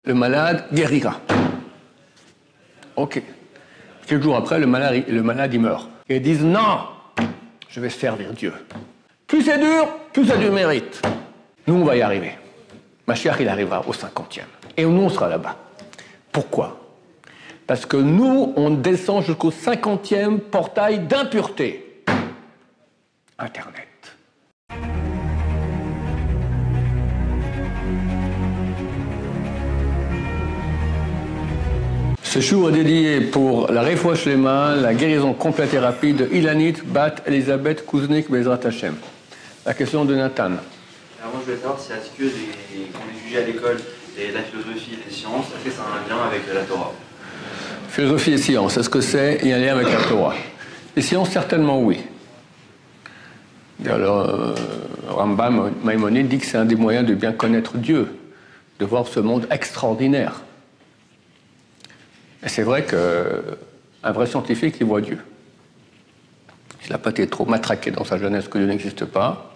le malade guérira. Ok. Quelques jours après, le malade il meurt. Et ils disent non, je vais servir Dieu. Plus c'est dur, plus ça Dieu mérite. Nous, on va y arriver. Mashiach, il arrivera au 50e. Et nous, on sera là-bas. Pourquoi? Parce que nous, on descend jusqu'au 50e portail d'impureté. Internet. Ce jour est dédié pour la Refoua Shlema, la guérison complète et rapide de Ilanit Bat Elisabeth Kuznik Bezrat Hashem. La question de Nathan. Alors moi je voulais savoir si est-ce que qu'on étudie à l'école la philosophie et les sciences, est-ce que ça a un lien avec la Torah? Philosophie et sciences, est-ce que c'est il y a un lien avec la Torah? Les sciences, certainement oui. Alors, Rambam Maïmonide dit que c'est un des moyens de bien connaître Dieu, de voir ce monde extraordinaire. Et c'est vrai qu'un vrai scientifique, il voit Dieu. Il n'a pas été trop matraqué dans sa jeunesse que Dieu n'existe pas.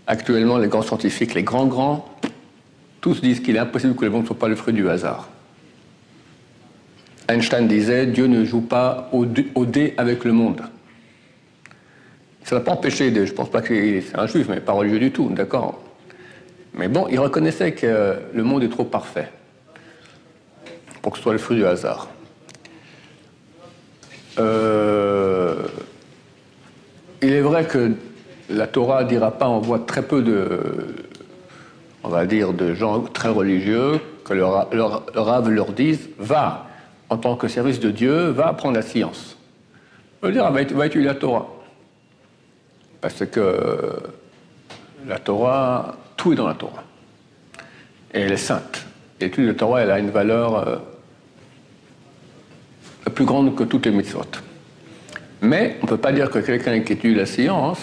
Actuellement, les grands scientifiques, les grands, tous disent qu'il est impossible que le monde ne soit pas le fruit du hasard. Einstein disait, Dieu ne joue pas au dé avec le monde. Ça n'a pas empêché, je ne pense pas que c'est un juif, mais pas religieux du tout, d'accord. Mais bon, il reconnaissait que le monde est trop parfait pour que ce soit le fruit du hasard. Il est vrai que la Torah ne dira pas, on voit très peu on va dire, de gens très religieux, que le Rav leur dise, va, en tant que service de Dieu, va apprendre la science. On veut dire, va étudier la Torah. Parce que la Torah, tout est dans la Torah. Et elle est sainte. L'étude de la Torah, elle a une valeur plus grande que toutes les mitzvot. Mais on ne peut pas dire que quelqu'un qui étudie la science,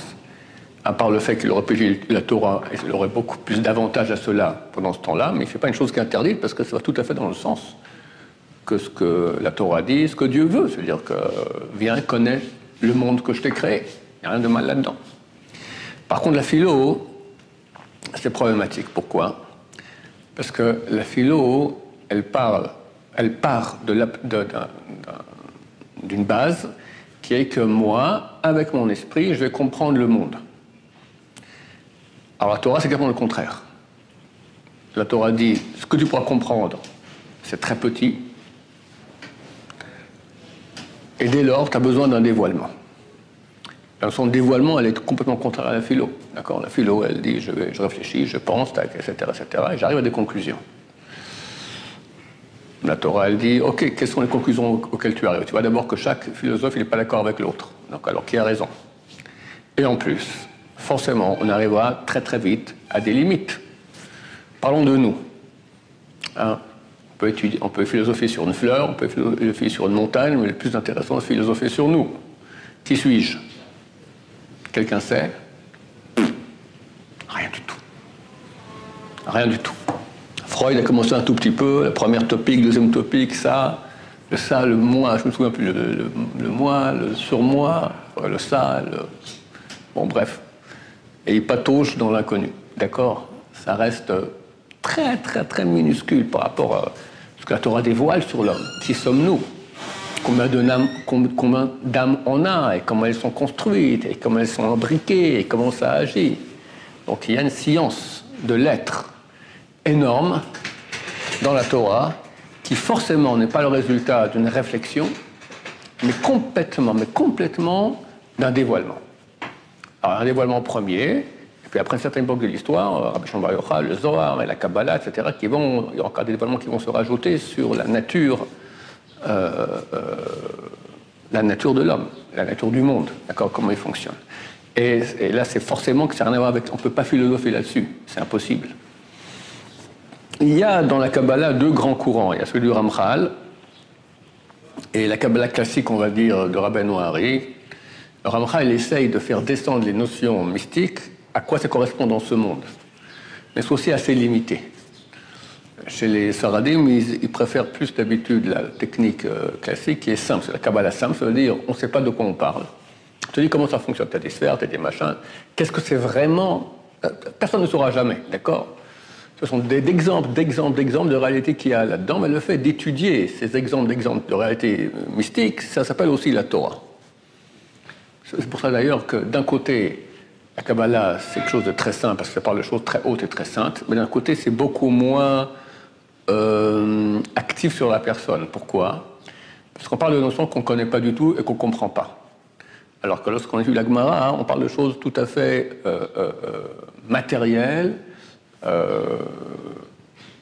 à part le fait qu'il aurait pu étudier la Torah, il aurait beaucoup plus d'avantages à cela pendant ce temps-là, mais il ne fait pas une chose qui est interdite parce que ça va tout à fait dans le sens que ce que la Torah dit, ce que Dieu veut. C'est-à-dire que viens, connais le monde que je t'ai créé. Il n'y a rien de mal là-dedans. Par contre, la philo, c'est problématique. Pourquoi? Parce que la philo, elle part d'une base qui est que moi, avec mon esprit, je vais comprendre le monde. Alors la Torah, c'est exactement le contraire. La Torah dit, ce que tu pourras comprendre, c'est très petit. Et dès lors, tu as besoin d'un dévoilement. Son dévoilement, elle est complètement contraire à la philo. D'accord? La philo, elle dit, je réfléchis, je pense, etc., et j'arrive à des conclusions. La Torah, elle dit, ok, quelles sont les conclusions auxquelles tu arrives? Tu vois d'abord que chaque philosophe, il n'est pas d'accord avec l'autre. Donc, alors, qui a raison? Et en plus, forcément, on arrivera très très vite à des limites. Parlons de nous. Hein? On peut philosopher sur une fleur, on peut philosopher sur une montagne, mais le plus intéressant, c'est philosopher sur nous. Qui suis-je? Quelqu'un sait? Rien du tout. Rien du tout. Freud a commencé un tout petit peu, la première topique, deuxième topique, ça, le moi, je me souviens plus, le moi, le surmoi, le ça, bon bref. Et il patauge dans l'inconnu, d'accord? Ça reste très très très minuscule par rapport à ce que la Torah dévoile sur l'homme. Qui sommes-nous? Combien d'âmes on a, et comment elles sont construites, et comment elles sont imbriquées, et comment ça agit. Donc il y a une science de l'être énorme dans la Torah qui forcément n'est pas le résultat d'une réflexion, mais complètement d'un dévoilement. Alors un dévoilement premier, et puis après une certaine époque de l'histoire, Rabbi Shimon Bar Yochai, le Zohar et la Kabbalah, etc., il y a encore des dévoilements qui vont se rajouter sur la nature de l'homme, la nature du monde, d'accord, comment il fonctionne. Et là, c'est forcément que ça n'a rien à voir avec... On ne peut pas philosopher là-dessus, c'est impossible. Il y a dans la Kabbalah deux grands courants. Il y a celui du Ramchal et la Kabbalah classique, on va dire, de Rabbeinu Hari. Le Ramchal, il essaye de faire descendre les notions mystiques à quoi ça correspond dans ce monde. Mais c'est aussi assez limité. Chez les Saradim, ils préfèrent plus d'habitude la technique classique qui est simple. C'est la Kabbalah simple, ça veut dire on ne sait pas de quoi on parle. On te dit comment ça fonctionne, tu as des sphères, tu as des machins. Qu'est-ce que c'est vraiment? Personne ne saura jamais, d'accord? Ce sont d'exemples de réalité qu'il y a là-dedans, mais le fait d'étudier ces exemples de réalité mystique, ça s'appelle aussi la Torah. C'est pour ça d'ailleurs que d'un côté, la Kabbalah, c'est quelque chose de très saint, parce que ça parle de choses très hautes et très saintes, mais d'un côté, c'est beaucoup moins actif sur la personne. Pourquoi? Parce qu'on parle de notions qu'on ne connaît pas du tout et qu'on ne comprend pas. Alors que lorsqu'on étudie la Gemara, on parle de choses tout à fait matérielles,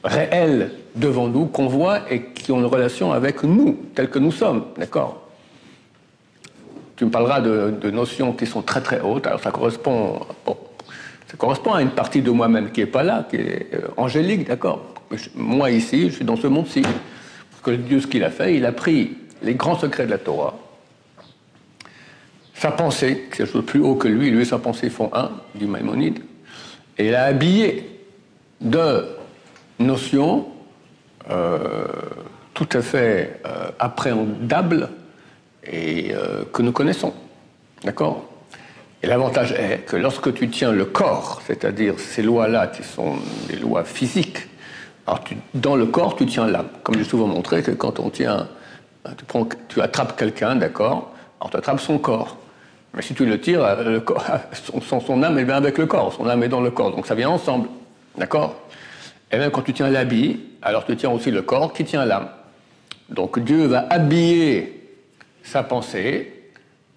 réelles devant nous, qu'on voit et qui ont une relation avec nous, tels que nous sommes, d'accord? Tu me parleras de notions qui sont très très hautes, alors ça correspond à une partie de moi-même qui n'est pas là, qui est angélique, d'accord? Moi ici, je suis dans ce monde-ci. Parce que Dieu, ce qu'il a fait, il a pris les grands secrets de la Torah, sa pensée, quelque chose de plus haut que lui et sa pensée font un, du Maïmonide, et il a habillé de notions tout à fait appréhendables et que nous connaissons. D'accord? Et l'avantage est que lorsque tu tiens le corps, c'est-à-dire ces lois-là qui sont des lois physiques, alors dans le corps, tu tiens l'âme. Comme j'ai souvent montré que quand on tient, tu attrapes quelqu'un, d'accord? Alors tu attrapes son corps. Mais si tu le tires, le corps, son âme, elle vient avec le corps. Son âme est dans le corps. Donc ça vient ensemble. D'accord? Et même quand tu tiens l'habit, alors tu tiens aussi le corps qui tient l'âme. Donc Dieu va habiller sa pensée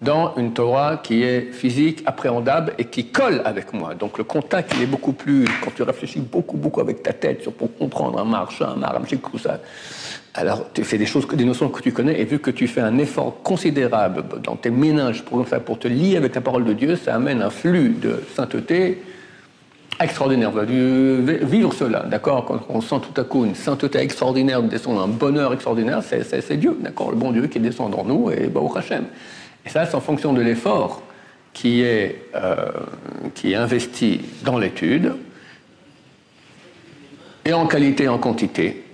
dans une Torah qui est physique, appréhendable et qui colle avec moi. Donc le contact, il est beaucoup plus... Quand tu réfléchis beaucoup avec ta tête pour comprendre un marchand, un aramchique, tout ça, alors c'est des notions que tu connais, et vu que tu fais un effort considérable dans tes méninges pour te lier avec la parole de Dieu, ça amène un flux de sainteté extraordinaire. Vous avez dû vivre cela, d'accord? Quand on sent tout à coup une sainteté extraordinaire descendre, un bonheur extraordinaire, c'est Dieu, d'accord? Le bon Dieu qui descend dans nous, et Baruch Hashem. Et ça, c'est en fonction de l'effort qui est investi dans l'étude, et en qualité et en quantité,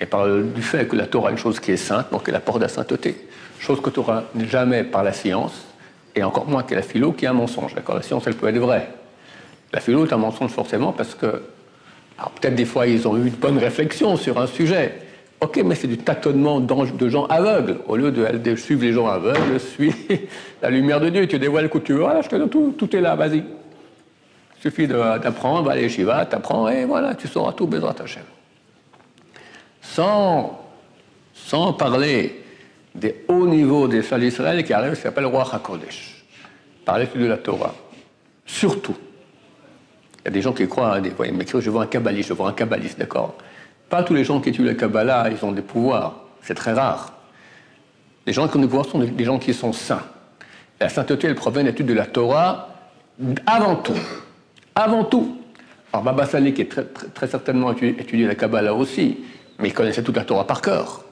et par du fait que la Torah est une chose qui est sainte, donc elle apporte la sainteté, chose que tu n'auras jamais par la science, et encore moins que la philo, qui est un mensonge. D'accord? La science, elle peut être vraie. La philo est un mensonge forcément, parce que, alors peut-être des fois, ils ont eu une bonne réflexion sur un sujet. Ok, mais c'est du tâtonnement de gens aveugles. Au lieu de suivre les gens aveugles, suis la lumière de Dieu. Tu dévoiles le coup, tu veux, voilà, je te donne tout est là, vas-y. Il suffit d'apprendre, va aller Shiva, t'apprends, et voilà, tu sauras tout, Bezrat Hashem. Sans parler des hauts niveaux des salles d'Israël qui arrivent, ça s'appelle Roi HaKodesh, par l'étude de la Torah. Surtout. Il y a des gens qui croient, ils m'écrivent, je vois un kabbaliste, d'accord? Pas tous les gens qui étudient la Kabbalah, ils ont des pouvoirs. C'est très rare. Les gens qui ont des pouvoirs sont des gens qui sont saints. La sainteté, elle provient de l'étude de la Torah avant tout. Avant tout. Alors Baba Salih, qui est très certainement étudié la Kabbalah aussi, mais il connaissait toute la Torah par cœur.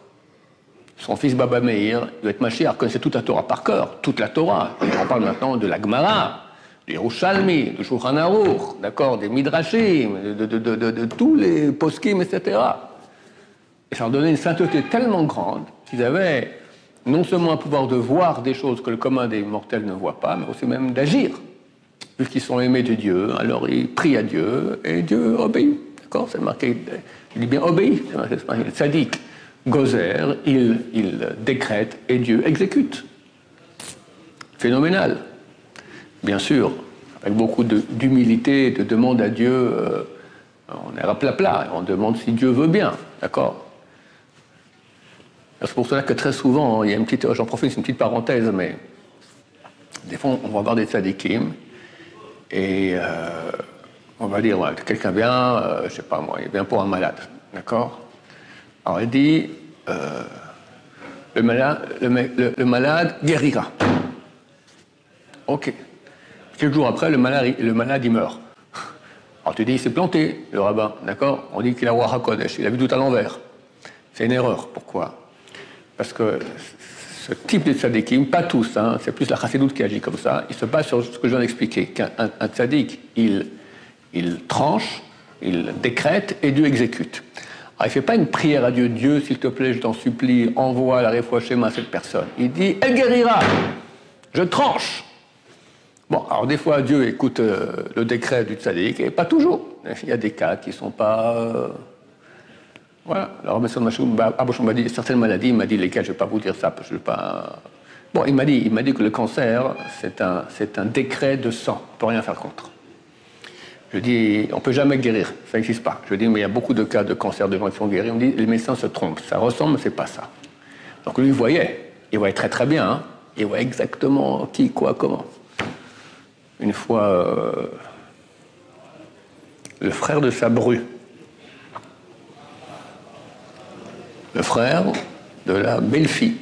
Son fils Baba Meir, il doit être Mashiach, connaissait toute la Torah par cœur, toute la Torah. Et on parle maintenant de la Gemara, du Yerushalmi, du Shulchan Aruch, d'accord, des Midrashim, de tous les poskim, etc. Et ça leur donnait une sainteté tellement grande qu'ils avaient non seulement un pouvoir de voir des choses que le commun des mortels ne voit pas, mais aussi même d'agir. Vu qu'ils sont aimés de Dieu, alors ils prient à Dieu, et Dieu obéit. D'accord? C'est marqué, il dit bien obéit, c'est marqué Tzadik. Gozer, il décrète et Dieu exécute. Phénoménal. Bien sûr, avec beaucoup d'humilité, de demande à Dieu, on est à plat, on demande si Dieu veut bien, d'accord? C'est pour cela que très souvent, il y a j'en profite, c'est une petite parenthèse, mais des fois on va voir des tzadikim, et on va dire, ouais, quelqu'un vient, je sais pas moi, il vient pour un malade, d'accord? Alors il dit, le malade guérira. Ok. Quelques jours après, le malade il meurt. Alors tu dis, il s'est planté, le rabbin, d'accord? On dit qu'il a Roi HaKodesh, il a vu tout à l'envers. C'est une erreur. Pourquoi? Parce que ce type de tzadikim, pas tous, hein, c'est plus la chassidoute qui agit comme ça, il se base sur ce que je viens d'expliquer, qu'un tzadik, il tranche, il décrète et Dieu exécute. Alors, il ne fait pas une prière à Dieu, Dieu, s'il te plaît, je t'en supplie, envoie la réfoua Shema à cette personne. Il dit, elle guérira, je tranche. Bon, alors des fois, Dieu écoute le décret du tzaddik, et pas toujours. Il y a des cas qui ne sont pas... Voilà. Alors, Abou m'a dit certaines maladies, il m'a dit lesquelles, je ne vais pas vous dire ça, parce que je ne vais pas... Bon, il m'a dit que le cancer, c'est un décret de sang, on ne peut rien faire contre. Je dis, on ne peut jamais guérir, ça n'existe pas. Je dis, mais il y a beaucoup de cas de cancer de gens qui sont guéris. On me dit, les médecins se trompent, ça ressemble, mais ce n'est pas ça. Donc lui, il voyait très très bien, hein. Il voyait exactement qui, quoi, comment. Une fois, le frère de sa bru, le frère de la belle-fille,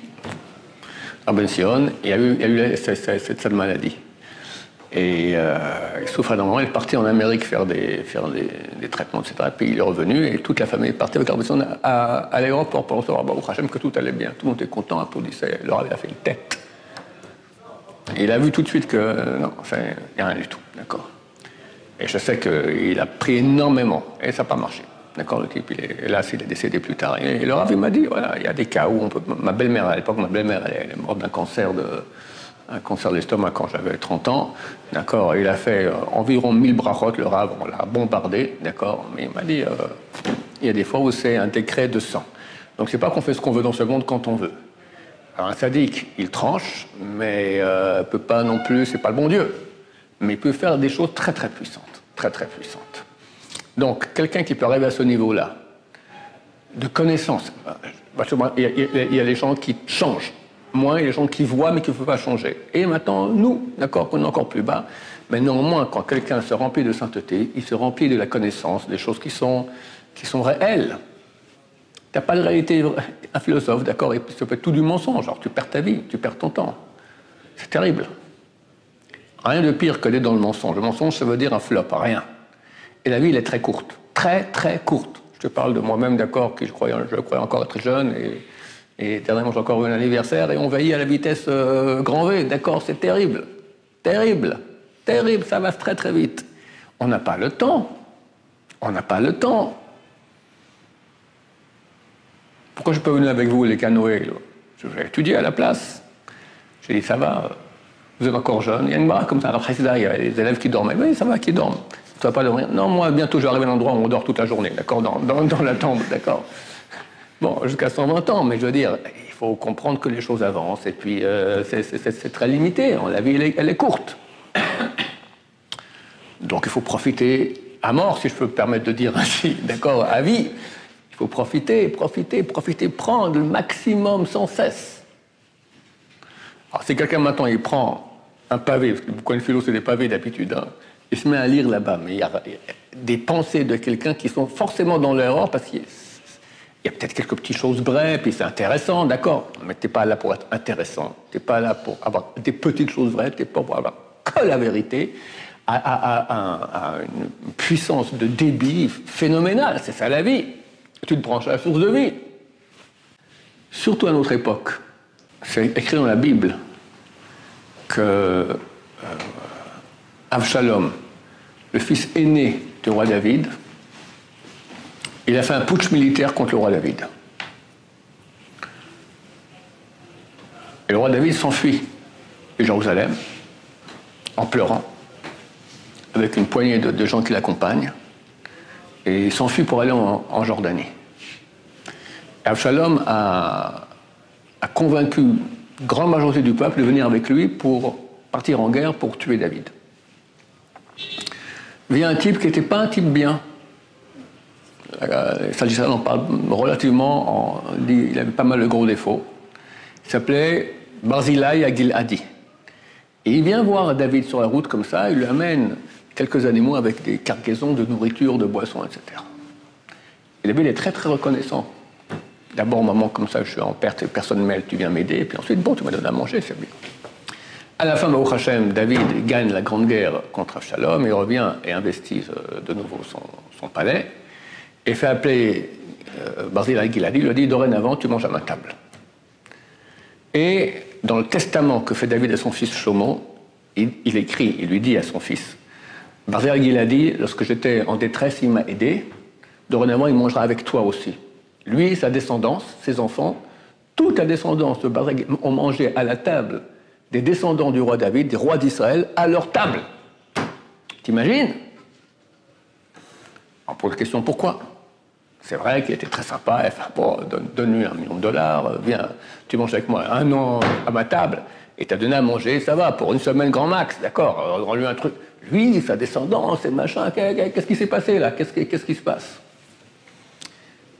Rabben Sion, il a eu cette maladie. Et il souffrait énormément. Il est parti en Amérique faire des traitements, etc. Puis il est revenu et toute la famille est partie avec Rabben Sion à l'aéroport pour savoir au Hachem que tout allait bien. Tout le monde était content, applaudissait. Le Rabbi a fait une tête. Et il a vu tout de suite que non, il n'y a rien du tout. D'accord. Et je sais qu'il a pris énormément et ça n'a pas marché. D'accord, le type, il est décédé plus tard. Et le Rav, il m'a dit, voilà, il y a des cas où on peut... Ma belle-mère, à l'époque, elle est morte d'un cancer de l'estomac quand j'avais 30 ans. D'accord, il a fait environ 1000 brachot, le Rav, on l'a bombardé, d'accord. Mais il m'a dit, il y a des fois où c'est un décret de sang. Donc c'est pas qu'on fait ce qu'on veut dans ce monde quand on veut. Alors un sadique, il tranche, mais peut pas non plus, c'est pas le bon Dieu. Mais il peut faire des choses très très puissantes, très très puissantes. Donc, quelqu'un qui peut arriver à ce niveau-là, de connaissance, il y a les gens qui changent. Moi, il y a les gens qui voient mais qui ne peuvent pas changer. Et maintenant, nous, d'accord, on est encore plus bas, mais néanmoins, quand quelqu'un se remplit de sainteté, il se remplit de la connaissance, des choses qui sont réelles. Tu n'as pas de réalité, un philosophe, d'accord, il se fait tout du mensonge. Alors, tu perds ta vie, tu perds ton temps. C'est terrible. Rien de pire que d'être dans le mensonge. Le mensonge, ça veut dire un flop, rien. Et la vie, elle est très courte. Très, très courte. Je te parle de moi-même, d'accord, qui je croyais encore être jeune. Et dernièrement, j'ai encore eu un anniversaire. Et on veillait à la vitesse grand V. D'accord, c'est terrible. Terrible. Terrible, ça va très, très vite. On n'a pas le temps. On n'a pas le temps. Pourquoi je peux venir avec vous, les canoës? Je vais étudier à la place. J'ai dit, ça va, vous êtes encore jeune. Il y a une baraque comme ça. Après, il y a les élèves qui dorment. Oui, ça va, qui dorment. Tu vas pas dormir. Non, moi, bientôt, je vais arriver à un endroit où on dort toute la journée, d'accord, dans la tombe, d'accord. Bon, jusqu'à 120 ans, mais je veux dire, il faut comprendre que les choses avancent, et puis c'est très limité. La vie, elle est courte. Donc, il faut profiter à mort, si je peux me permettre de dire ainsi, d'accord, à vie. Il faut profiter, prendre le maximum sans cesse. Alors, si quelqu'un, maintenant, il prend un pavé, parce que vous connaissez le philo, c'est des pavés d'habitude, hein, il se met à lire là-bas, mais il y a des pensées de quelqu'un qui sont forcément dans l'erreur parce qu'il y a peut-être quelques petites choses vraies, puis c'est intéressant, d'accord, mais tu n'es pas là pour être intéressant, tu n'es pas là pour avoir des petites choses vraies, tu n'es pas pour avoir que la vérité, à une puissance de débit phénoménale, c'est ça la vie. Tu te branches à la source de vie. Surtout à notre époque, c'est écrit dans la Bible que Avshalom, le fils aîné du roi David, il a fait un putsch militaire contre le roi David. Et le roi David s'enfuit de Jérusalem en pleurant, avec une poignée de gens qui l'accompagnent, et il s'enfuit pour aller en Jordanie. Et Avshalom a convaincu une grande majorité du peuple de venir avec lui pour partir en guerre pour tuer David. Vient un type qui n'était pas un type bien. Sadissan en parle relativement, il avait pas mal de gros défauts. Il s'appelait Barzilai Agil-Adi. Et il vient voir David sur la route comme ça, il lui amène quelques animaux avec des cargaisons de nourriture, de boissons, etc. Et David est très très reconnaissant. D'abord, maman, comme ça, je suis en perte, personne ne m'aide, tu viens m'aider. Et puis ensuite, bon, tu m'as donné à manger, c'est bien. À la fin, Baruch Hashem, David gagne la grande guerre contre Avshalom, il revient et investit de nouveau son palais, et fait appeler Barzilai Giladi, il lui dit, dorénavant, tu manges à ma table. Et dans le testament que fait David à son fils Shlomo, il écrit, il lui dit à son fils, Barzilai Giladi, lorsque j'étais en détresse, il m'a aidé, dorénavant, il mangera avec toi aussi. Lui, sa descendance, ses enfants, toute la descendance de Barzilai ont mangé à la table des descendants du roi David, des rois d'Israël, à leur table. T'imagines? On pose la question pourquoi? C'est vrai qu'il était très sympa, enfin, bon, donne-lui $1 million, viens, tu manges avec moi 1 an à ma table, et t'as donné à manger, ça va, pour 1 semaine grand max, d'accord, rends-lui un truc. Lui, sa descendance, et machin, qu'est-ce qui s'est passé là? Qu'est-ce qui se passe?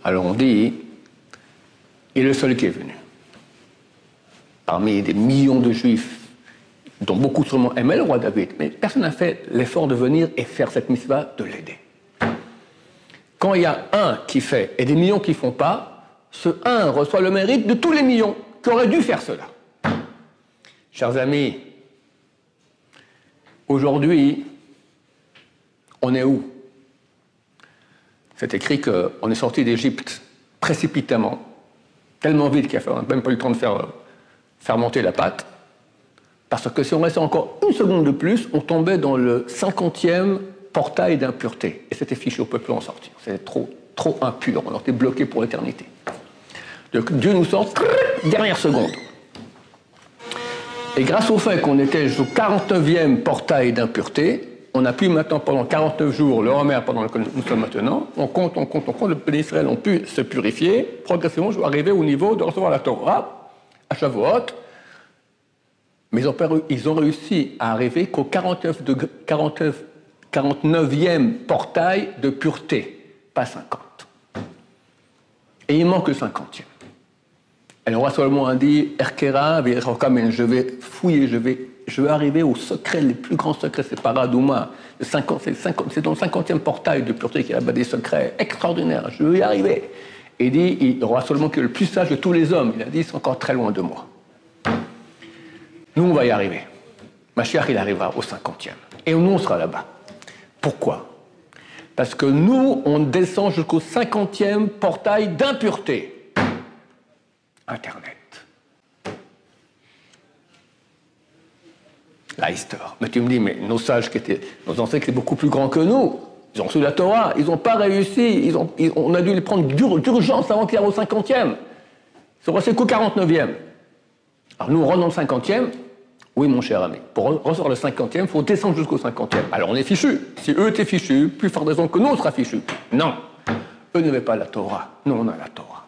Alors on dit, il est le seul qui est venu. Parmi des millions de juifs, dont beaucoup sûrement aimaient le roi David, mais personne n'a fait l'effort de venir et faire cette mitzvah, de l'aider. Quand il y a un qui fait et des millions qui ne font pas, ce un reçoit le mérite de tous les millions qui auraient dû faire cela. Chers amis, aujourd'hui, on est où? C'est écrit qu'on est sorti d'Égypte précipitamment, tellement vite qu'il n'a même pas eu le temps de faire monter la pâte, parce que si on restait encore 1 seconde de plus, on tombait dans le 50e portail d'impureté. Et c'était fichu, on ne peut plus en sortir. C'était trop impur, on était bloqué pour l'éternité. Donc Dieu nous sort, dernière seconde. Et grâce au fait qu'on était au 49e portail d'impureté, on a pu maintenant, pendant 49 jours, le Homer pendant lequel nous sommes maintenant, on compte, le peuple d'Israël ont pu se purifier, progressivement, je vais arriver au niveau de recevoir la Torah, à Shavuot, mais ils ont réussi à arriver qu'au 49e portail de pureté, pas 50. Et il manque le 50e. Et le roi Salomon a dit, Erkera, je vais fouiller, je vais arriver au secret, les plus grands secrets, c'est Paradouma. C'est dans le 50e portail de pureté qu'il y a là-bas des secrets extraordinaires. Je vais y arriver. Et il dit, le roi Salomon qui est le plus sage de tous les hommes, il a dit, c'est encore très loin de moi. Nous, on va y arriver. Mashiach, il arrivera au 50e. Et nous, on sera là-bas. Pourquoi? Parce que nous, on descend jusqu'au 50e portail d'impureté. Internet. Leicester. Mais tu me dis, mais nos sages, nos ancêtres qui étaient beaucoup plus grands que nous, ils ont reçu la Torah, ils n'ont pas réussi, on a dû les prendre d'urgence avant qu'ils arrivent au 50e. Ils sont restés qu'au 49e. Alors nous, on rentre dans le 50e. Oui, mon cher ami, pour recevoir le 50e, il faut descendre jusqu'au 50e. Alors on est fichus. Si eux étaient fichus, plus fort raison que nous, on sera fichus. Non. Eux n'avaient pas la Torah. Nous, on a la Torah.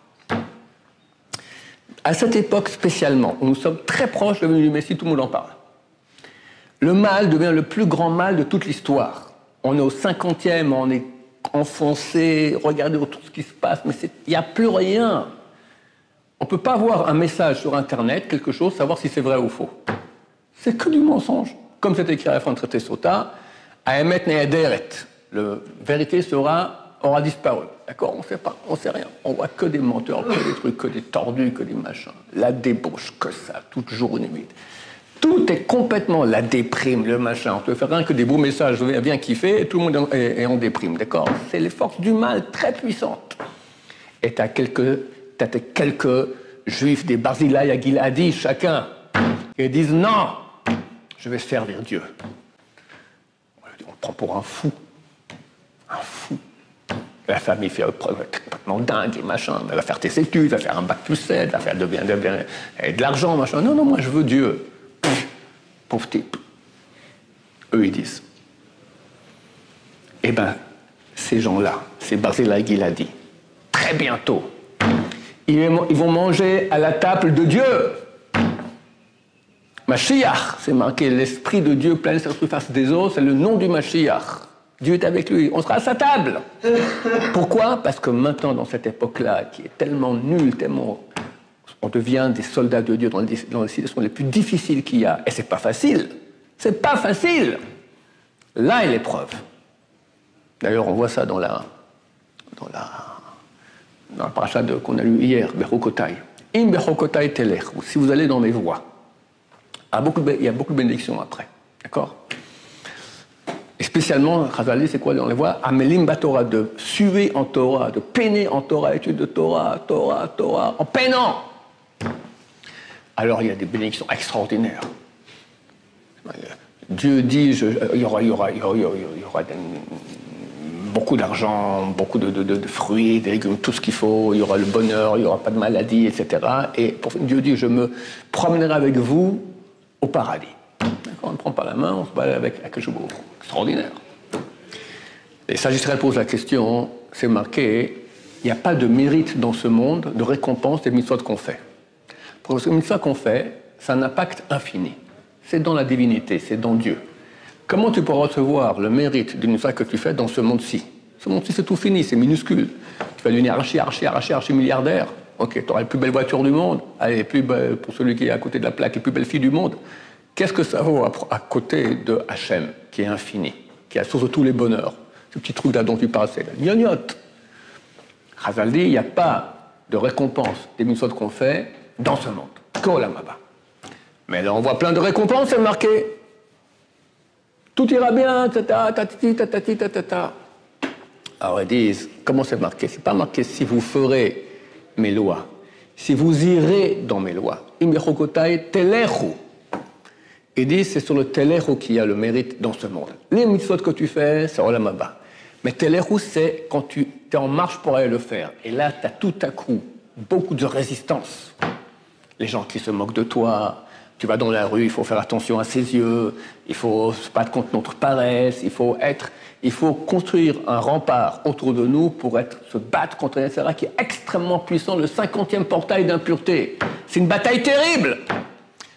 À cette époque spécialement, où nous sommes très proches de la venue du Messie, tout le monde en parle. Le mal devient le plus grand mal de toute l'histoire. On est au 50e, on est enfoncé, regardez autour ce qui se passe, mais il n'y a plus rien. On ne peut pas voir un message sur Internet, quelque chose, savoir si c'est vrai ou faux. C'est que du mensonge. Comme c'est écrit à la fin de traité Sota, Aemet Neaderet, la vérité aura disparu. D'accord? On ne sait pas, on ne sait rien. On voit que des menteurs, que des trucs, que des tordus, que des machins. La débauche, que ça, toute journée. Tout est complètement la déprime, le machin. On te fait rien que des beaux messages, viens kiffer, et tout le monde est en déprime. D'accord? C'est les forces du mal très puissantes. Et t'as quelques juifs, des Barzilai à Giladi, chacun, qui disent non, je vais servir Dieu. On le prend pour un fou. Un fou. La famille fait complètement dingue, et machin. Elle va faire tes études, elle va faire un bac plus 7, elle va faire de l'argent, machin. Non, moi je veux Dieu. Pauvre type. Eux ils disent. Eh bien, ces gens-là, ces Barzilai Giladi, très bientôt, ils vont manger à la table de Dieu. Mashiach, c'est marqué, l'Esprit de Dieu plein sur la surface des eaux, c'est le nom du Mashiach. Dieu est avec lui, on sera à sa table. Pourquoi? Parce que maintenant, dans cette époque-là, qui est tellement nulle, tellement... On devient des soldats de Dieu dans les situations les plus difficiles qu'il y a. Et c'est pas facile. C'est pas facile. Là est l'épreuve. D'ailleurs, on voit ça dans la paracha qu'on a lu hier, Bechokotai. Im Bechokotai Telech, ou si vous allez dans mes voies. Il y a beaucoup de bénédictions après. D'accord? Et spécialement, Chazal, c'est quoi dans les voies? Amelim Batorah, de suer en Torah, de peiner en Torah, étude de Torah, en peinant. Alors il y a des bénédictions extraordinaires. Dieu dit, il y aura beaucoup d'argent, beaucoup de fruits, des légumes, tout ce qu'il faut, il y aura le bonheur, il n'y aura pas de maladie, etc. Et Dieu dit, je me promènerai avec vous au paradis. On ne prend pas la main, on se bat avec quelque chose d'extraordinaire. Les sages Israël posent la question, c'est marqué, il n'y a pas de mérite dans ce monde de récompense des mitzvot qu'on fait. Parce que les mitzvot qu'on fait, c'est un impact infini. C'est dans la divinité, c'est dans Dieu. Comment tu peux recevoir le mérite d'une mitzvah que tu fais dans ce monde-ci? Ce monde-ci, c'est tout fini, c'est minuscule. Tu vas devenir archi milliardaire. Ok, tu auras la plus belle voiture du monde. Allez, plus belle, pour celui qui est à côté de la plaque, les plus belles filles du monde. Qu'est-ce que ça vaut à côté de Hachem, qui est infini, qui est la source de tous les bonheurs? Ce petit truc là dont tu parles, c'est la gnognotte. Chazal dit, il n'y a pas de récompense des mitzvot qu'on fait dans ce monde. Qu'Olam Haba. Mais là, on voit plein de récompenses, c'est marqué. Tout ira bien, tata. Alors ils disent, comment c'est marqué? C'est pas marqué si vous ferez mes lois, si vous irez dans mes lois. Imbechokotai telechu. Ils disent, c'est sur le telechu qu'il y a le mérite dans ce monde. Les mitzvot que tu fais, c'est Olam Haba. Mais telechu, c'est quand tu es en marche pour aller le faire. Et là, tu as tout à coup beaucoup de résistance. Les gens qui se moquent de toi, tu vas dans la rue, il faut faire attention à ses yeux, il faut se battre contre notre paresse, il faut construire un rempart autour de nous pour se battre contre un etc. qui est extrêmement puissant, le 50e portail d'impureté. C'est une bataille terrible.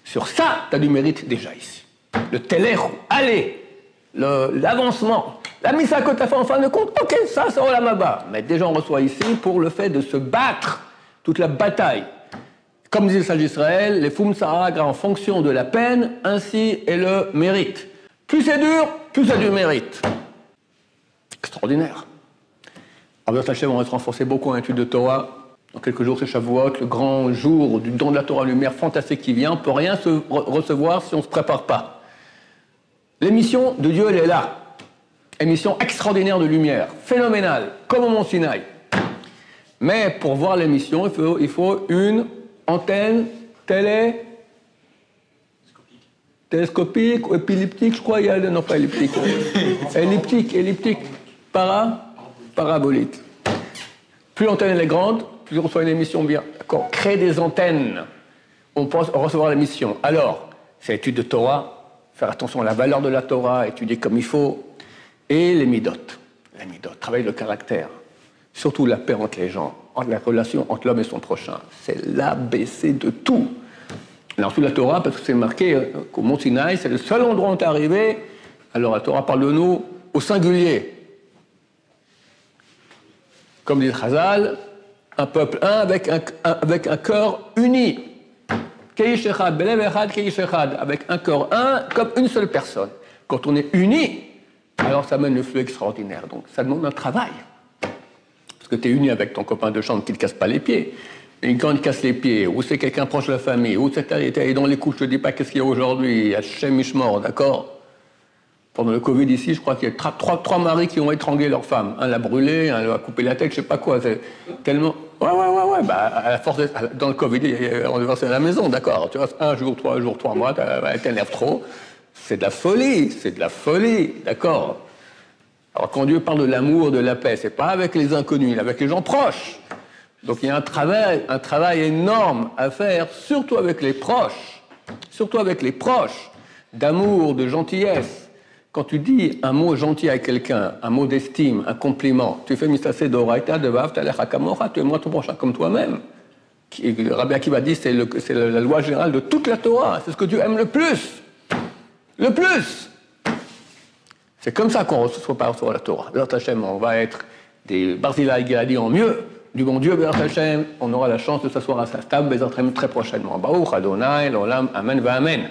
Sur ça, tu as du mérite déjà ici. Le telechu, allez, l'avancement, la missa que tu as fait en fin de compte, ok, ça, c'est Olam Haba. Mais déjà, on reçoit ici pour le fait de se battre, toute la bataille. Comme disait le sage d'Israël, les Fum Saragra en fonction de la peine, ainsi est le mérite. Plus c'est dur, plus ça a du mérite. Extraordinaire. Alors, Hachem, on va se renforcer beaucoup en étude de Torah. Dans quelques jours, c'est Shavuot, le grand jour du don de la Torah, lumière fantastique qui vient. On ne peut rien recevoir si on ne se prépare pas. L'émission de Dieu, elle est là. Émission extraordinaire de lumière, phénoménale, comme au Mont Sinaï. Mais pour voir l'émission, il faut une antenne télescopique ou épiliptique, je crois, il y a non pas elliptique, elliptique, parabolique. Plus l'antenne est grande, plus on reçoit une émission bien. D'accord. Créer des antennes, on pense recevoir l'émission. Alors, c'est l'étude de Torah, faire attention à la valeur de la Torah, étudier comme il faut, et les midot. Les midot, travailler le caractère, surtout la paix entre les gens, la relation entre l'homme et son prochain. C'est l'ABC de tout. Et ensuite la Torah, parce que c'est marqué qu'au Mont Sinaï, c'est le seul endroit où on est arrivé. Alors la Torah parle de nous au singulier. Comme dit Chazal, un peuple un avec un cœur uni. Keish echad, belev echad, keish echad, avec un cœur un, comme une seule personne. Quand on est uni, alors ça mène le flux extraordinaire. Donc ça demande un travail. Parce que tu es uni avec ton copain de chambre qui ne te casse pas les pieds. Et quand il te casse les pieds, ou c'est quelqu'un proche de la famille, ou c'est dans les couches, je ne te dis pas qu'est-ce qu'il y a aujourd'hui, il y a Shem Mishmor, d'accord? Pendant le Covid ici, je crois qu'il y a trois maris qui ont étranglé leur femme. Un l'a brûlé, un l'a coupé la tête, je ne sais pas quoi. C'est tellement... Ouais. Bah, à la force dans le Covid, on est versé à la maison, d'accord. Tu vois, 1 jour, 3 jours, 3 mois, t'énerves trop. C'est de la folie, d'accord. Alors quand Dieu parle de l'amour, de la paix, c'est pas avec les inconnus, avec les gens proches. Donc il y a un travail énorme à faire, surtout avec les proches, d'amour, de gentillesse. Quand tu dis un mot gentil à quelqu'un, un mot d'estime, un compliment, tu fais Mistasé d'Oraita, de Vav, Talech Hakamora, tu aimeras ton prochain comme toi-même. Rabbi Akiva dit c'est la loi générale de toute la Torah, c'est ce que Dieu aime le plus. Le plus. C'est comme ça qu'on reçoit par la Torah. Bézat Hashem, on va être des Barzilai Giladi en mieux, du bon Dieu, Bézat Hashem, on aura la chance de s'asseoir à sa table, Bézat Hashem, très prochainement. Baruch Adonai, l'Olam, Amen, va Amen.